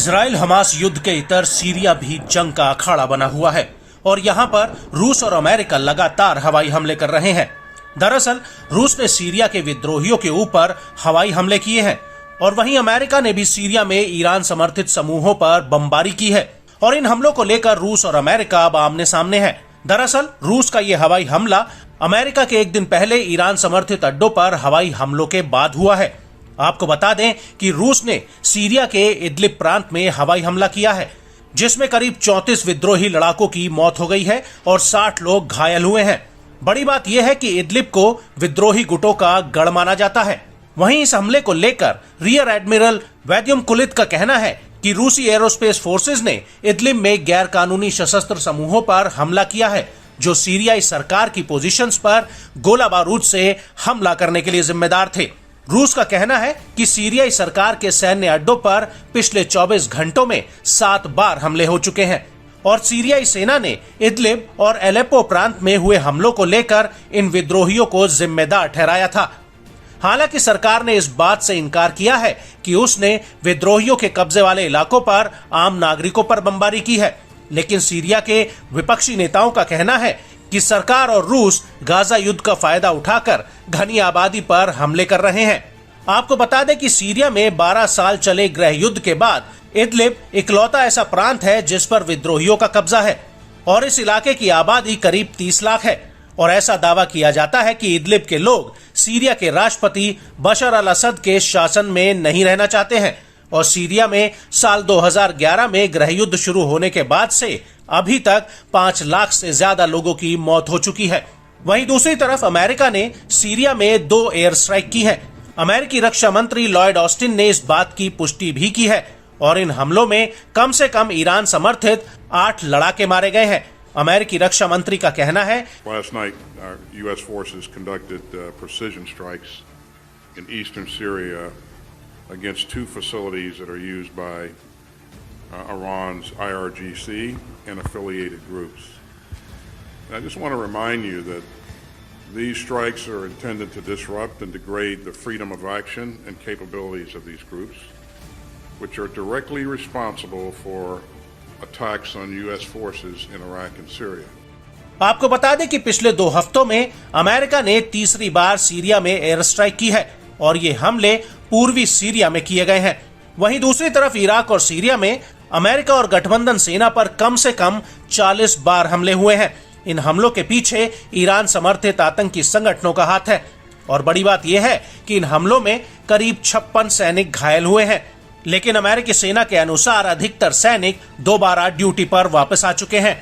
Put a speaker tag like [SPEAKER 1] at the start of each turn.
[SPEAKER 1] Israel Hamas युद्ध के इतर सीरिया भी जंग का अखाड़ा बना हुआ है और यहाँ पर रूस और अमेरिका लगातार हवाई हमले कर रहे हैं। दरअसल रूस ने सीरिया के विद्रोहियों के ऊपर हवाई हमले किए हैं और वहीं अमेरिका ने भी सीरिया में ईरान समर्थित समूहों पर बमबारी की है और इन हमलों को लेकर रूस और अमेरिका अब आमने सामने है। दरअसल रूस का ये हवाई हमला अमेरिका के एक दिन पहले ईरान समर्थित अड्डों पर हवाई हमलों के बाद हुआ है। आपको बता दें कि रूस ने सीरिया के इदलिब प्रांत में हवाई हमला किया है, जिसमें करीब 34 विद्रोही लड़ाकों की मौत हो गई है और 60 लोग घायल हुए हैं। बड़ी बात यह है कि इदलिब को विद्रोही गुटों का गढ़ माना जाता है। वहीं इस हमले को लेकर रियर एडमिरल वैद्युम कुलित का कहना है कि रूसी एरोस्पेस फोर्सेज ने इदलिब में गैर कानूनी सशस्त्र समूहों पर हमला किया है, जो सीरियाई सरकार की पोजीशंस पर गोला बारूद से हमला करने के लिए जिम्मेदार थे। रूस का कहना है कि सीरियाई सरकार के सैन्य अड्डों पर पिछले 24 घंटों में 7 बार हमले हो चुके हैं और सीरियाई सेना ने इदलिब और एलेप्पो प्रांत में हुए हमलों को लेकर इन विद्रोहियों को जिम्मेदार ठहराया था। हालांकि सरकार ने इस बात से इनकार किया है कि उसने विद्रोहियों के कब्जे वाले इलाकों पर आम नागरिकों पर बमबारी की है, लेकिन सीरिया के विपक्षी नेताओं का कहना है कि सरकार और रूस गाजा युद्ध का फायदा उठाकर घनी आबादी पर हमले कर रहे हैं। आपको बता दें कि सीरिया में 12 साल चले गृह युद्ध के बाद इदलिब इकलौता ऐसा प्रांत है जिस पर विद्रोहियों का कब्जा है और इस इलाके की आबादी करीब 30 लाख है और ऐसा दावा किया जाता है कि इदलिब के लोग सीरिया के राष्ट्रपति बशर अल असद के शासन में नहीं रहना चाहते हैं और सीरिया में साल 2011 में गृह युद्ध शुरू होने के बाद से अभी तक 5 लाख से ज्यादा लोगों की मौत हो चुकी है। वहीं दूसरी तरफ अमेरिका ने सीरिया में 2 एयर स्ट्राइक की है। अमेरिकी रक्षा मंत्री लॉयड ऑस्टिन ने इस बात की पुष्टि भी की है और इन हमलों में कम से कम ईरान समर्थित 8 लड़ाके मारे गए हैं। अमेरिकी रक्षा मंत्री का कहना है,
[SPEAKER 2] Last night, our U.S. forces conducted precision strikes in eastern Syria against 2 facilities that are used by Iran's IRGC and affiliated groups. And I just want to remind you that these strikes are intended to disrupt and degrade the freedom of action and capabilities of these groups, which are directly responsible for attacks on U.S. forces in Iraq and Syria.
[SPEAKER 1] आपको बता दें कि पिछले 2 हफ्तों में America ने तीसरी बार Syria में एयर स्ट्राइक की है और ये हमले पूर्वी सीरिया में किए गए हैं। वहीं दूसरी तरफ इराक और सीरिया में अमेरिका और गठबंधन सेना पर कम से कम 40 बार हमले हुए हैं। इन हमलों के पीछे ईरान समर्थित आतंकी संगठनों का हाथ है और बड़ी बात यह है कि इन हमलों में करीब 56 सैनिक घायल हुए हैं, लेकिन अमेरिकी सेना के अनुसार अधिकतर सैनिक दोबारा ड्यूटी पर वापस आ चुके हैं।